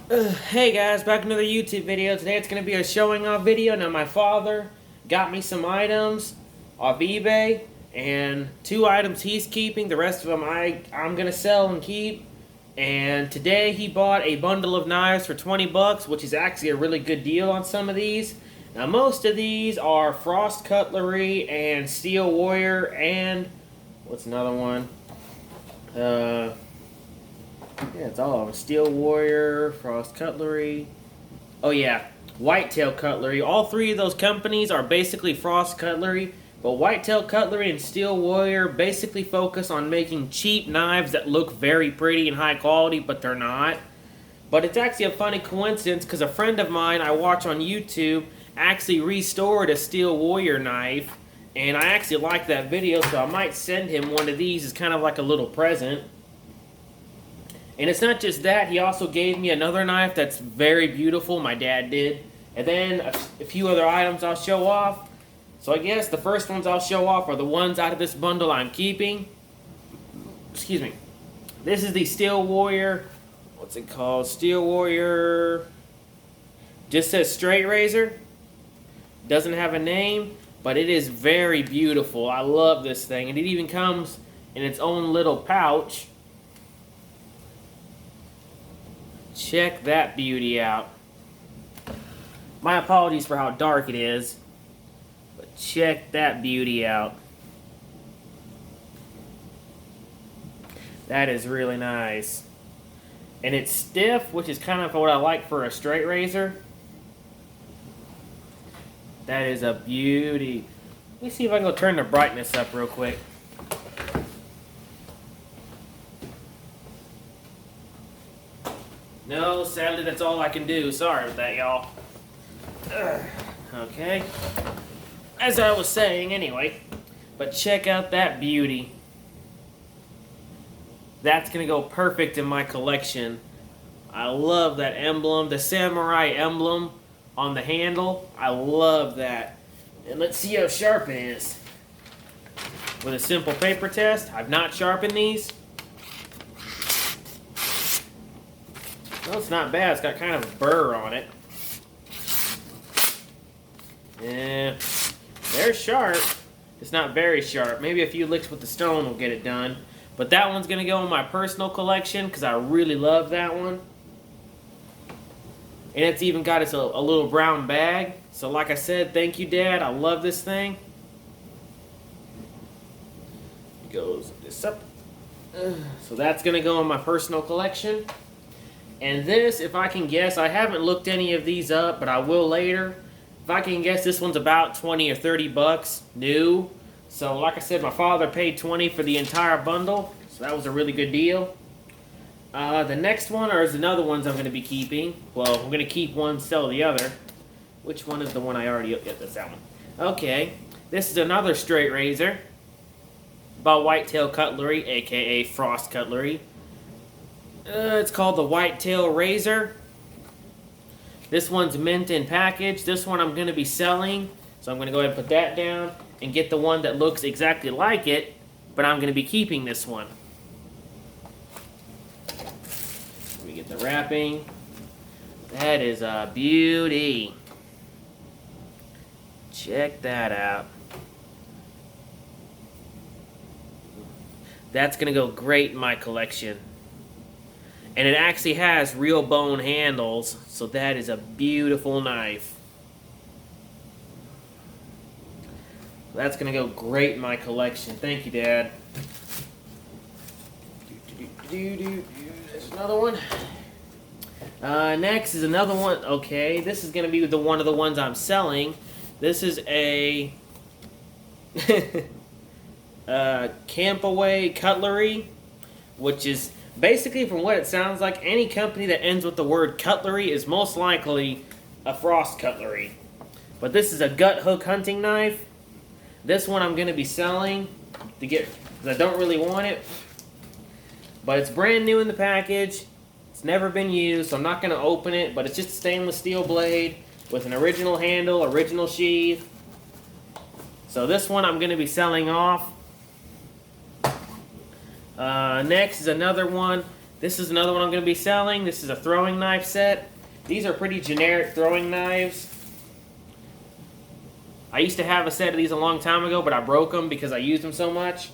Hey guys, back with another YouTube video. Today it's going to be a showing off video. Now my father got me some items off eBay, and 2 items he's keeping. The rest of them I'm going to sell and keep. And today he bought a bundle of knives for 20 bucks, which is actually a really good deal on some of these. Now most of these are Frost Cutlery and Steel Warrior and what's another one? Yeah, it's all of them. Steel Warrior, Frost Cutlery. Oh yeah, Whitetail Cutlery. All 3 of those companies are basically Frost Cutlery, but Whitetail Cutlery and Steel Warrior basically focus on making cheap knives that look very pretty and high quality, but they're not. But it's actually a funny coincidence because a friend of mine I watch on YouTube actually restored a Steel Warrior knife, and I actually liked that video, so I might send him one of these as kind of like a little present. And it's not just that, he also gave me another knife that's very beautiful, my dad did. And then a few other items I'll show off. So I guess the first ones I'll show off are the ones out of this bundle I'm keeping. Excuse me. This is the Steel Warrior, what's it called? Steel Warrior, just says straight razor. Doesn't have a name, but it is very beautiful. I love this thing. And it even comes in its own little pouch. Check that beauty out. My apologies for how dark it is, but check that beauty out. That is really nice. And it's stiff, which is kind of what I like for a straight razor. That is a beauty. Let me see if I can go turn the brightness up real quick. No, sadly that's all I can do. Sorry about that, y'all. Okay. As I was saying, anyway. But check out that beauty. That's going to go perfect in my collection. I love that emblem. The samurai emblem on the handle. I love that. And let's see how sharp it is. With a simple paper test. I've not sharpened these. No, it's not bad. It's got kind of a burr on it. Yeah, they're sharp. It's not very sharp. Maybe a few licks with the stone will get it done. But that one's going to go in my personal collection because I really love that one. And it's even got its a little brown bag. So like I said, thank you, Dad. I love this thing. It goes this up. So that's going to go in my personal collection. And this, if I can guess, I haven't looked any of these up, but I will later. If I can guess, this one's about 20 or 30 bucks new. So, like I said, my father paid 20 for the entire bundle, so that was a really good deal. The next one is another ones I'm going to be keeping. Well, I'm going to keep one, sell the other. Which one is the one I already... Yeah, that's that one. Okay, this is another straight razor by Whitetail Cutlery, a.k.a. Frost Cutlery. It's called the Whitetail Razor. This one's mint in package. This one I'm going to be selling. So I'm going to go ahead and put that down and get the one that looks exactly like it. But I'm going to be keeping this one. Let me get the wrapping. That is a beauty. Check that out. That's going to go great in my collection. And it actually has real bone handles, so that is a beautiful knife. That's going to go great in my collection. Thank you, Dad. There's another one. Next is another one. Okay, this is going to be one of the ones I'm selling. This is a Campaway Cutlery, which is... basically, from what it sounds like, any company that ends with the word cutlery is most likely a Frost Cutlery. But this is a gut hook hunting knife. This one I'm going to be selling to get, because I don't really want it. But it's brand new in the package. It's never been used, so I'm not going to open it. But it's just a stainless steel blade with an original handle, original sheath. So this one I'm going to be selling off. Next is another one This is another one I'm going to be selling. This is a throwing knife set. These are pretty generic throwing knives. I used to have a set of these a long time ago, but I broke them because I used them so much.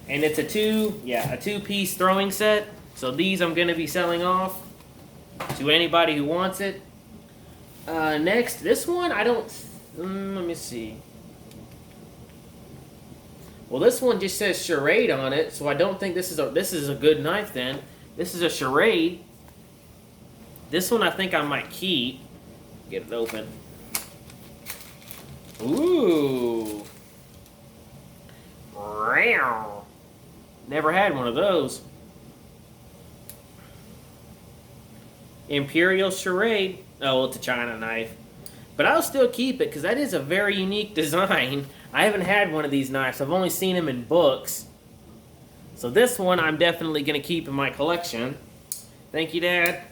And it's a two-piece throwing set. So these I'm going to be selling off to anybody who wants it. Next, this one I don't... let me see. Well, this one just says Charade on it, so I don't think this is a good knife then. This is a Charade. This one I think I might keep. Get it open. Ooh. Never had one of those. Imperial Charade. Oh, well, it's a China knife. But I'll still keep it because that is a very unique design. I haven't had one of these knives. I've only seen them in books. So this one I'm definitely going to keep in my collection. Thank you, Dad.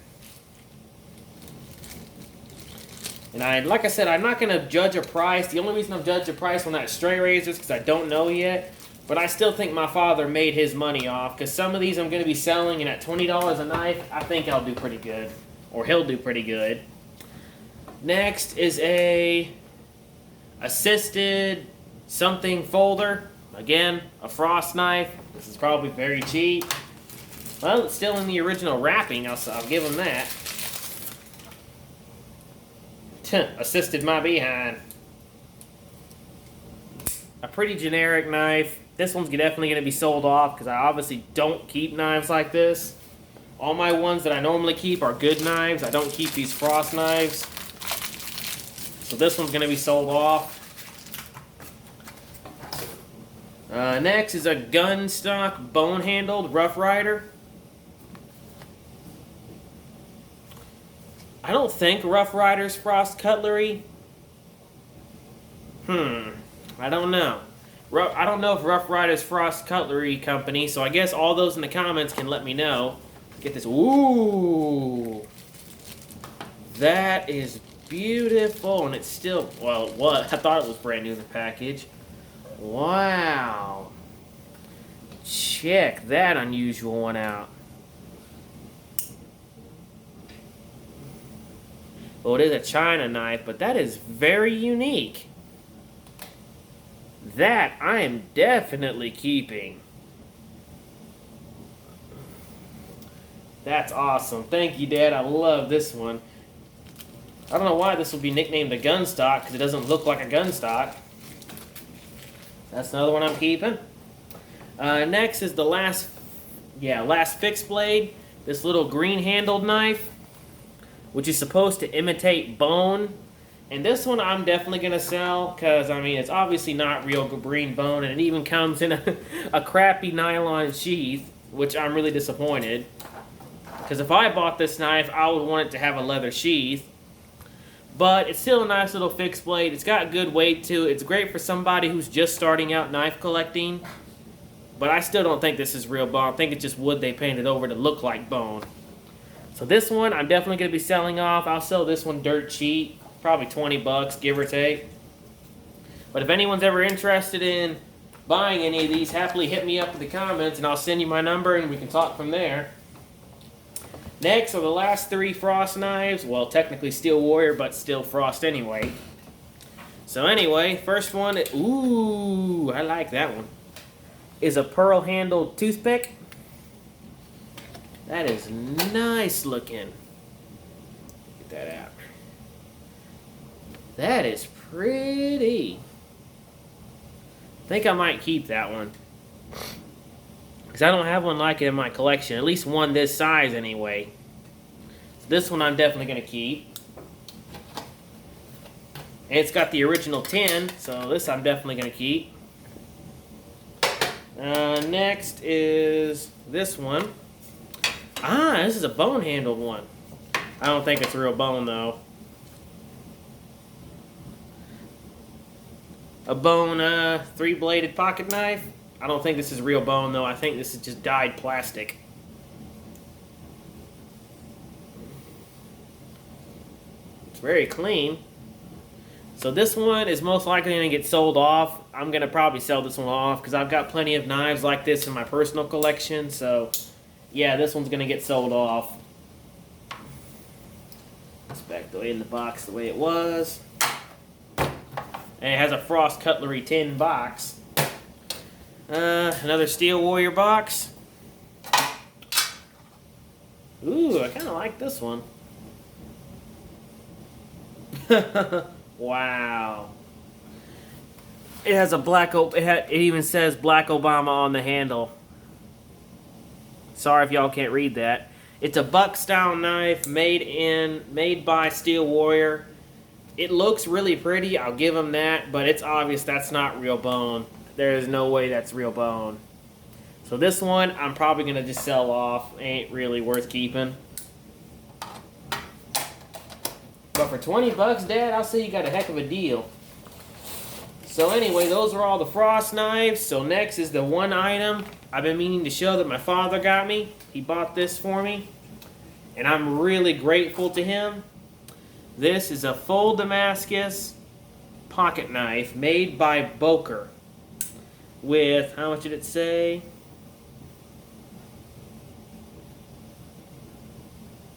And like I said, I'm not going to judge a price. The only reason I'm judging a price on that stray razor is because I don't know yet. But I still think my father made his money off. Because some of these I'm going to be selling, and at $20 a knife, I think I'll do pretty good. Or he'll do pretty good. Next is a assisted something folder. Again, a frost knife. This is probably very cheap. Well, it's still in the original wrapping. I'll give him that. Assisted my behind. A pretty generic knife. This one's definitely going to be sold off because I obviously don't keep knives like this. All my ones that I normally keep are good knives. I don't keep these frost knives. So this one's going to be sold off. Next is a gun stock bone-handled Rough Rider. I don't think Rough Rider's frost cutlery. I don't know. I don't know if Rough Rider's frost cutlery company, so I guess all those in the comments can let me know. Get this. Ooh. That is beautiful, and it's still, well, it was. I thought it was brand new in the package. Wow. Check that unusual one out. Well, it is a China knife, but that is very unique. That I am definitely keeping. That's awesome. Thank you, Dad. I love this one. I don't know why this will be nicknamed a gun stock, because it doesn't look like a gun stock. That's another one I'm keeping. Next is the last fixed blade. This little green-handled knife, which is supposed to imitate bone. And this one I'm definitely going to sell because, I mean, it's obviously not real green bone, and it even comes in a crappy nylon sheath, which I'm really disappointed. Because if I bought this knife, I would want it to have a leather sheath. But it's still a nice little fixed blade. It's got good weight to it. It's great for somebody who's just starting out knife collecting. But I still don't think this is real bone. I think it's just wood they painted over to look like bone. So this one I'm definitely going to be selling off. I'll sell this one dirt cheap. Probably 20 bucks, give or take. But if anyone's ever interested in buying any of these, happily hit me up in the comments and I'll send you my number and we can talk from there. Next are the last three frost knives. Well, technically Steel Warrior, but still frost anyway. So anyway, first one, ooh, I like that one, is a pearl-handled toothpick. That is nice looking. Get that out. That is pretty. I think I might keep that one. Because I don't have one like it in my collection. At least one this size anyway. So this one I'm definitely going to keep. And it's got the original tin. So this I'm definitely going to keep. Next is this one. This is a bone-handled one. I don't think it's real bone though. A bone three-bladed pocket knife. I don't think this is real bone though. I think this is just dyed plastic. It's very clean. So this one is most likely going to get sold off. I'm going to probably sell this one off because I've got plenty of knives like this in my personal collection. So yeah, this one's gonna get sold off. It's back the way in the box the way it was. And it has a Frost Cutlery tin box. Another Steel Warrior box. Ooh, I kind of like this one. Wow. It has a black. It even says Black Obama on the handle. Sorry if y'all can't read that. It's a buck style knife made by Steel Warrior. It looks really pretty, I'll give them that, but it's obvious that's not real bone. There is no way that's real bone. So this one, I'm probably going to just sell off. Ain't really worth keeping. But for 20 bucks, Dad, I'll say you got a heck of a deal. So anyway, those are all the Frost knives. So next is the one item I've been meaning to show that my father got me. He bought this for me. And I'm really grateful to him. This is a full Damascus pocket knife made by Boker. With, how much did it say?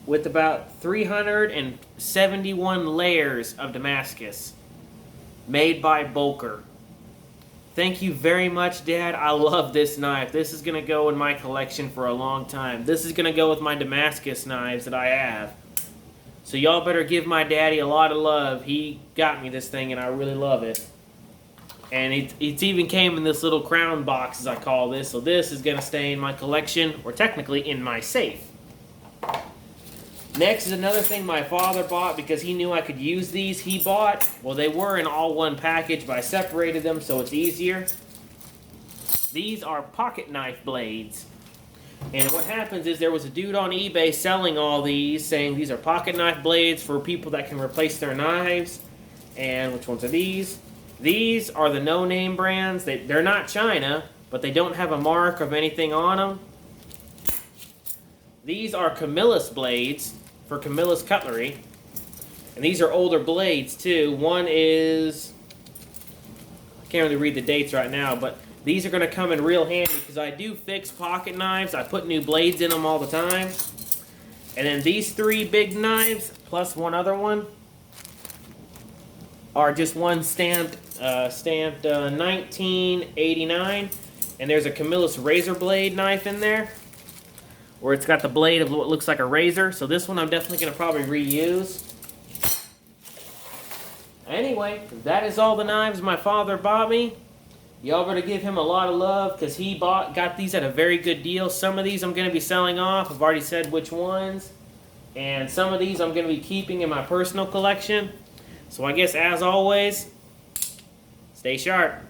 With about 371 layers of Damascus. Made by Boker. Thank you very much, Dad. I love this knife. This is going to go in my collection for a long time. This is going to go with my Damascus knives that I have. So y'all better give my daddy a lot of love. He got me this thing and I really love it. And it even came in this little crown box, as I call this. So this is going to stay in my collection, or technically in my safe. Next is another thing my father bought because he knew I could use these. He bought, well, they were in all one package, but I separated them so it's easier. These are pocket knife blades. And what happens is there was a dude on eBay selling all these, saying these are pocket knife blades for people that can replace their knives. And which ones are these? These are the no-name brands. They're not China, but they don't have a mark of anything on them. These are Camillus blades for Camillus Cutlery. And these are older blades too. One is, I can't really read the dates right now, but these are going to come in real handy because I do fix pocket knives. I put new blades in them all the time. And then these three big knives, plus one other one, are just one stamped 1989. And there's a Camillus razor blade knife in there, where it's got the blade of what looks like a razor. So this one I'm definitely going to probably reuse. Anyway, that is all the knives my father bought me. Y'all better give him a lot of love because he got these at a very good deal. Some of these I'm going to be selling off. I've already said which ones. And some of these I'm going to be keeping in my personal collection. So I guess as always, stay sharp.